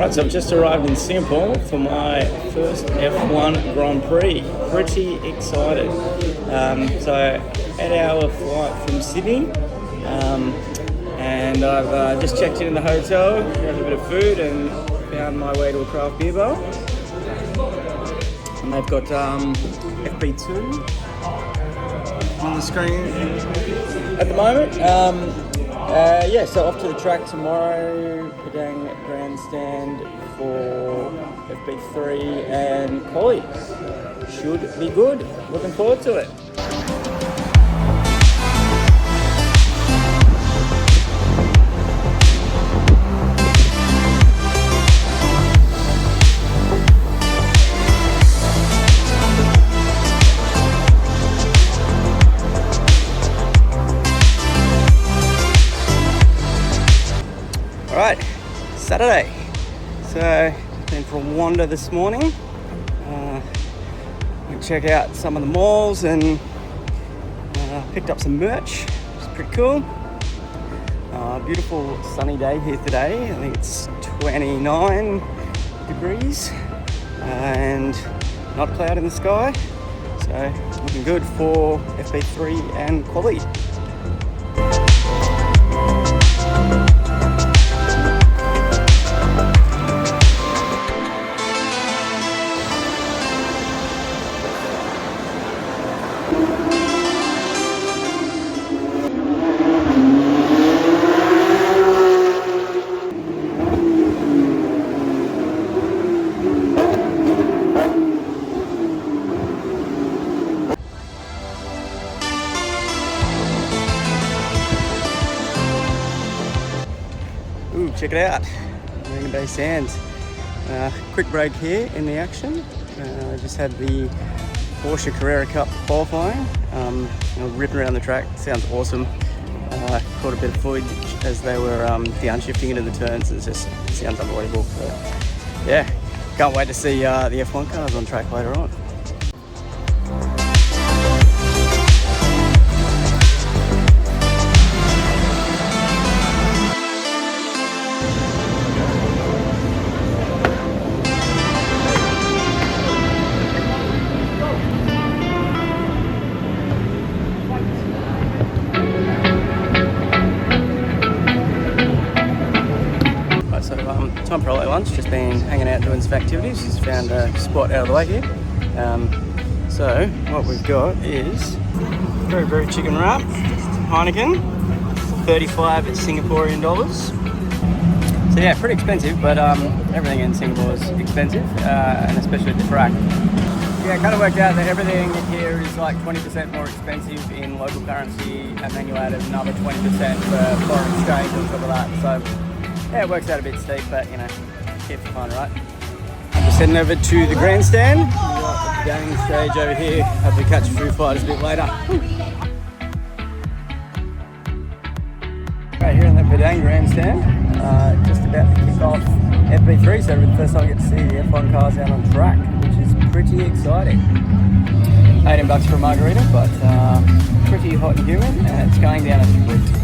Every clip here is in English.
Right, so I've just arrived in Singapore for my first F1 Grand Prix. Pretty excited. So 8-hour flight from Sydney, and I've just checked in the hotel, grabbed a bit of food and found my way to a craft beer bar. And they've got FP2 on the screen at the moment. So off to the track tomorrow, Paddock grandstand for FP3 and quali. Should be good. Looking forward to it. Alright, Saturday. So, been for a wander this morning. We check out some of the malls and picked up some merch, which is pretty cool. Beautiful sunny day here today. I think it's 29 degrees and not a cloud in the sky. So, looking good for FP3 and quali. Ooh, check it out, Marina Bay Sands. Quick break here in the action. Just had the Porsche Carrera Cup qualifying. Ripping around the track, sounds awesome. Caught a bit of footage as they were downshifting into the turns. It just sounds unbelievable. So, yeah, can't wait to see the F1 cars on track later on. Time for a late lunch, just been hanging out doing some activities, just found a spot out of the way here. So what we've got is very chicken wrap, Heineken, 35 Singaporean dollars. So yeah, pretty expensive, but everything in Singapore is expensive, and especially the track. Yeah, it kind of worked out that everything here is like 20% more expensive in local currency, and then you add another 20% for foreign exchange on top of that. So yeah, it works out a bit steep, but you know, keeps it fun, right? I'm just heading over to the grandstand. We've got the gaming stage over here. Hopefully catch a few fighters a bit later. Right here in the Paddock grandstand, just about to kick off FP3, so for the first time I get to see the F1 cars out on track, which is pretty exciting. $18 for a margarita, but pretty hot and humid, and it's going down a street.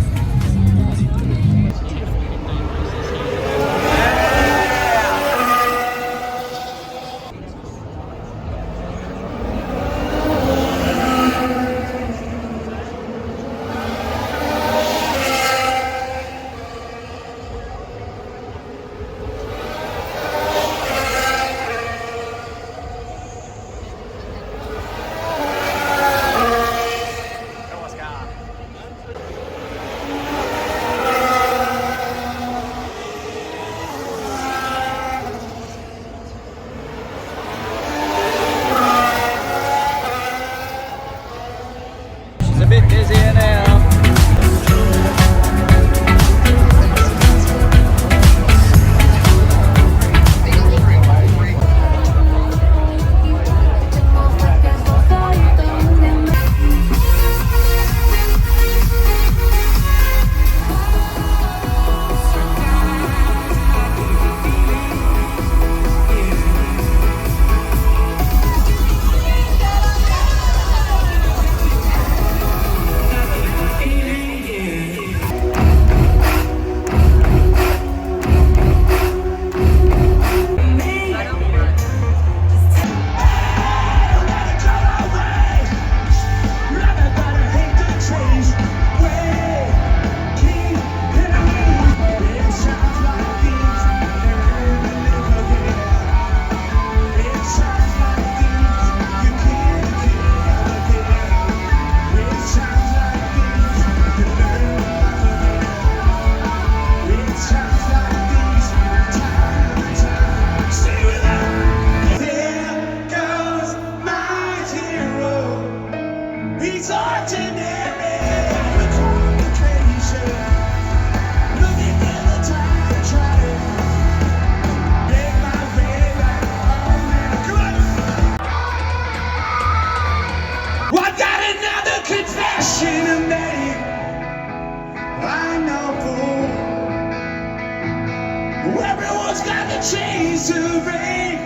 Everyone's got the chains to break,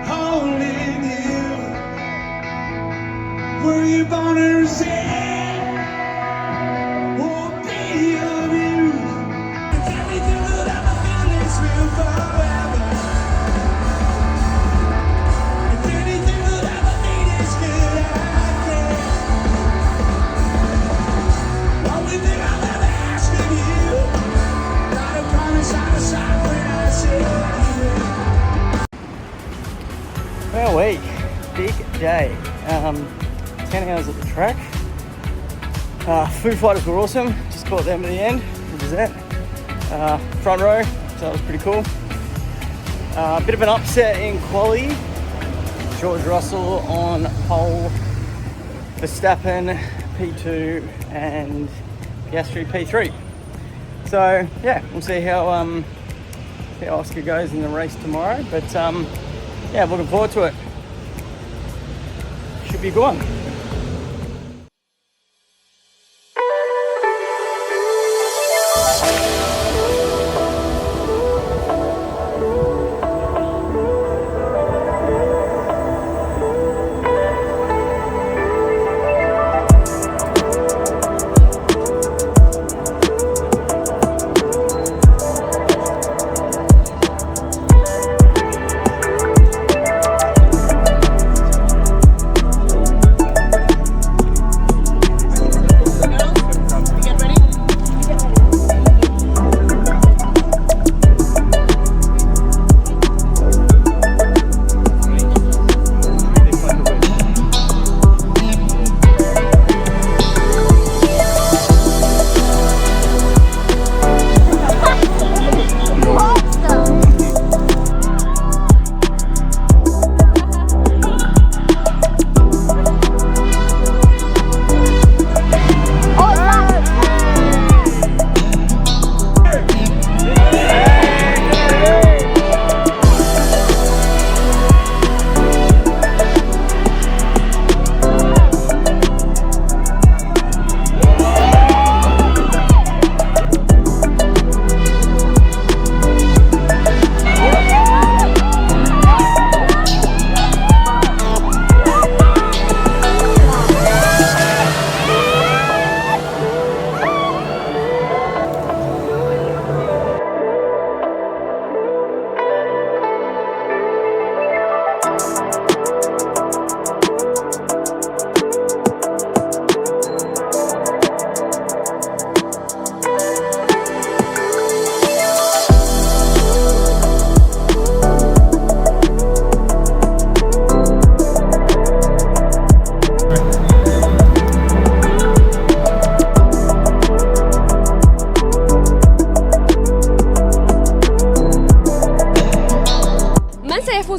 holding you. Were you born to resist? Won't be abused. If anything that ever feelings will forever. If anything that ever need is good, I can. Only thing I'll ever ask of you, not a promise on the side when I say you. Well, week, big day. 10 hours at the track. Foo Fighters were awesome. Just caught them at the end. Represent. Front row, so that was pretty cool. A bit of an upset in quali. George Russell on pole, Verstappen P2 and Piastri P3. So yeah, we'll see how Oscar goes in the race tomorrow. But yeah, looking forward to it. Should be a good one.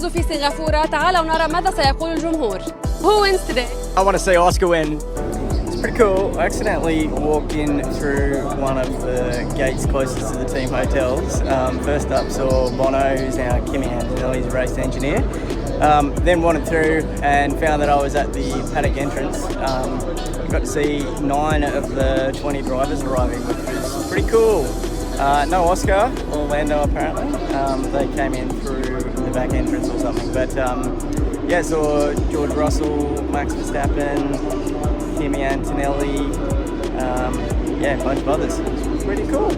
في سنغافورة. تعالوا نرى ماذا سيقول الجمهور. Who wins today? I want to see Oscar win. It's pretty cool. I accidentally walked in through one of the gates closest to the team hotels. First up saw Bono, who's now Kimi Antonelli's race engineer. Then wandered through and found that I was at the Paddock entrance. Got to see 9 of the 20 drivers arriving, which was pretty cool. No Oscar or Lando apparently. They came in through the back entrance or something. But yeah, saw George Russell, Max Verstappen, Kimi Antonelli, yeah, a bunch of others. It was pretty cool.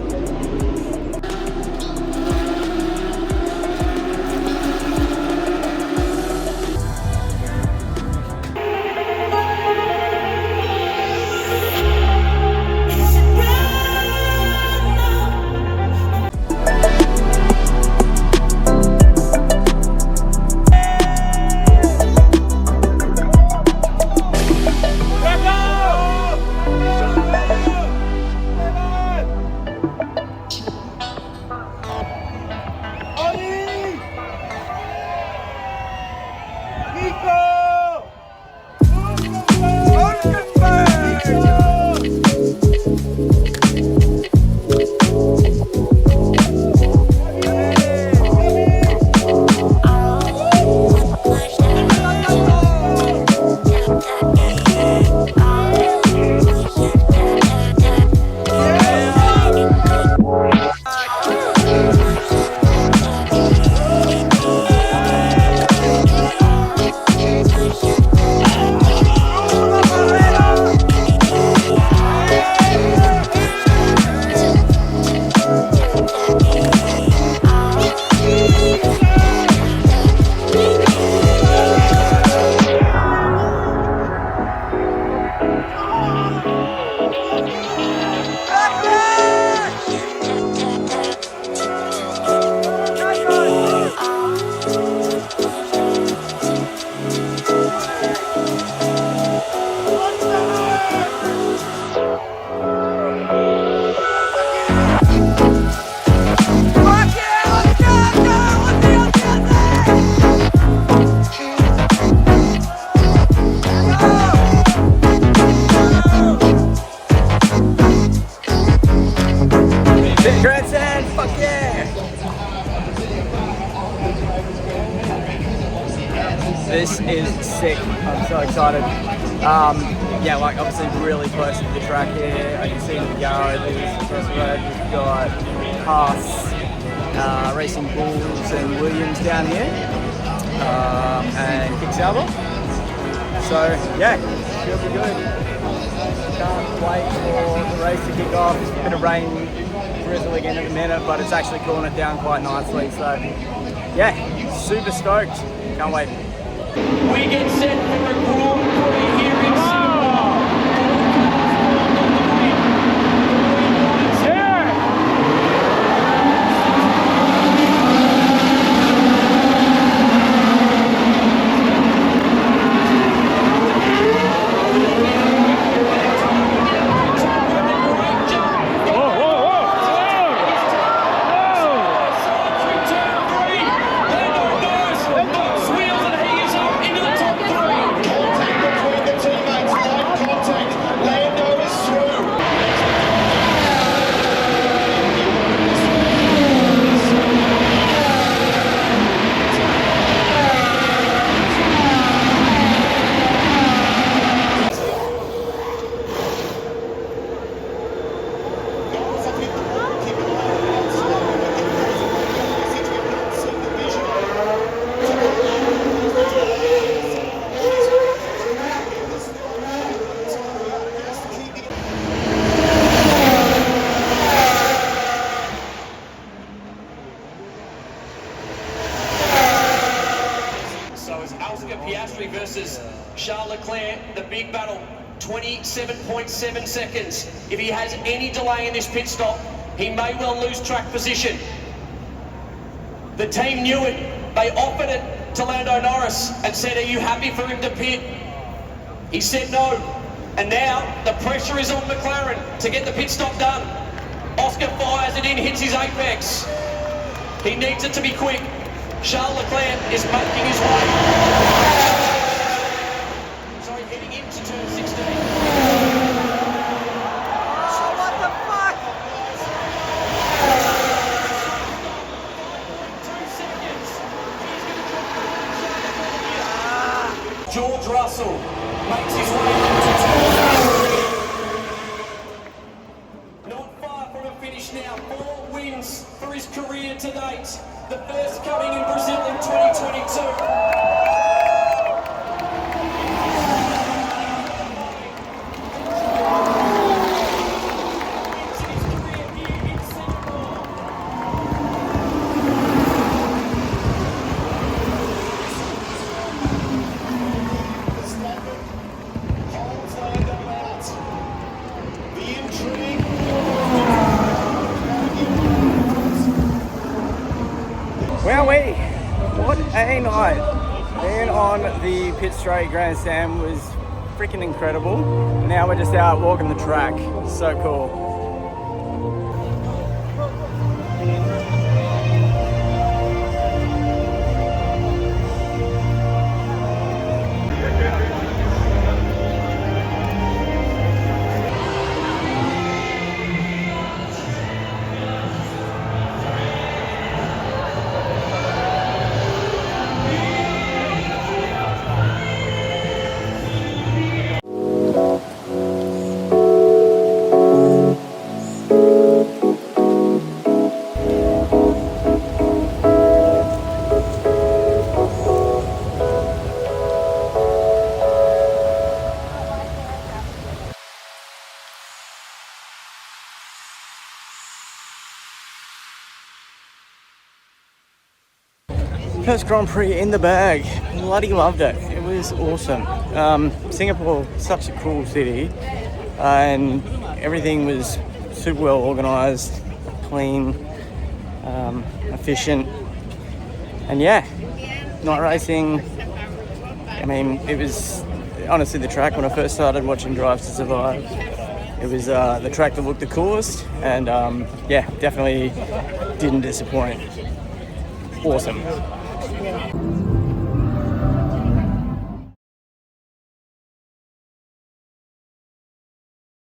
This is sick. I'm so excited. Yeah, like obviously really close to the track here. I can see the garages across the road. We've got Haas, Racing Bulls and Williams down here, and Kicksauber. So yeah, should be good. Can't wait for the race to kick off. A bit of rain drizzling in at the minute, but it's actually cooling it down quite nicely. So yeah, super stoked. Can't wait. We get set for a Grand Prix here in Singapore. Versus Charles Leclerc, the big battle, 27.7 seconds. If he has any delay in this pit stop, he may well lose track position. The team knew it. They offered it to Lando Norris and said, are you happy for him to pit? He said no. And now the pressure is on McLaren to get the pit stop done. Oscar fires it in, hits his apex. He needs it to be quick. Charles Leclerc is making his way. Heading into turn 16. Oh, what the fuck? 2 seconds. George Russell makes his way into turn 16. Not far from a finish now. 4 wins for his career to date. The first coming in Brazil in 2022. Wowee! What a night! Being on the pit straight grandstand was freaking incredible. Now we're just out walking the track. So cool. First Grand Prix in the bag. Bloody loved it. It was awesome. Singapore, such a cool city, and everything was super well organised, clean, efficient, and yeah, night racing. I mean, it was honestly the track when I first started watching Drive to Survive. It was the track that looked the coolest, and yeah, definitely didn't disappoint. Awesome.